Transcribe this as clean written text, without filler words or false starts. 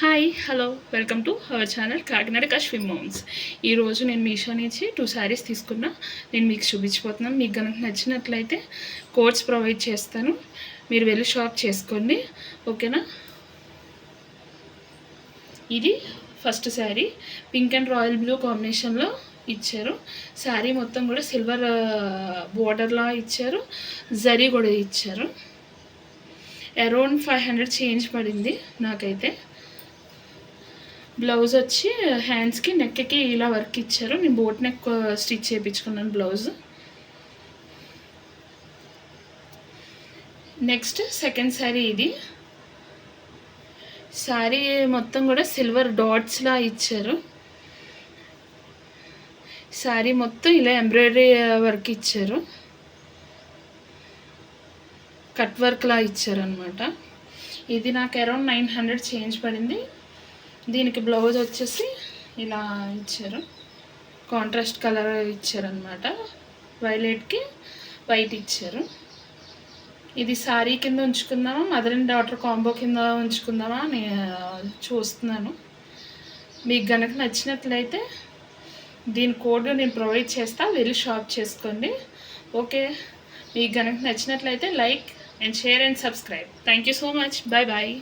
Hi hello welcome to our channel Kakinada కశ్విమ్ moms. ఈరోజు నేను మీషో నుంచి 2 శారీస్ తీసుకున్నా. నేను మీకు చూపించిపోతున్నాను. మీకు కనుక నచ్చినట్లయితే కోడ్స్ ప్రొవైడ్ చేస్తాను, మీరు వెళ్ళి షాప్ చేసుకోండి, ఓకేనా. ఇది first sari pink and royal blue కాంబినేషన్లో ఇచ్చారు. శారీ మొత్తం కూడా సిల్వర్ బోర్డర్లా ఇచ్చారు, జరీ కూడా ఇచ్చారు. అరౌండ్ 500 చేంజ్ పడింది నాకైతే. బ్లౌజ్ వచ్చి హ్యాండ్స్కి నెక్కి ఇలా వర్క్ ఇచ్చారు. నేను బోట్ నెక్ స్టిచ్ చేయించుకున్నాను బ్లౌజ్. Next second sari. ఇది శారీ మొత్తం కూడా సిల్వర్ డాట్స్లా ఇచ్చారు. శారీ మొత్తం ఇలా ఎంబ్రాయిడరీ వర్క్ ఇచ్చారు, కట్ వర్క్లా ఇచ్చారనమాట. ఇది నాకు అరౌండ్ 900 చేంజ్ పడింది. దీనికి బ్లౌజ్ వచ్చేసి ఇలా ఇచ్చారు, కాంట్రాస్ట్ కలర్ ఇచ్చారనమాట. వైలెట్కి వైట్ ఇచ్చారు. ఇది శారీ కింద ఉంచుకుందామా, మదర్ అండ్ డాటర్ కాంబో కింద ఉంచుకుందామా అని చూస్తున్నాను. మీకు కనుక నచ్చినట్లయితే దీని కోడ్ నేను ప్రొవైడ్ చేస్తా, వెళ్ళి షాప్ చేసుకోండి, ఓకే. మీకు కనుక నచ్చినట్లయితే like and share and subscribe. Thank you so much. Bye bye.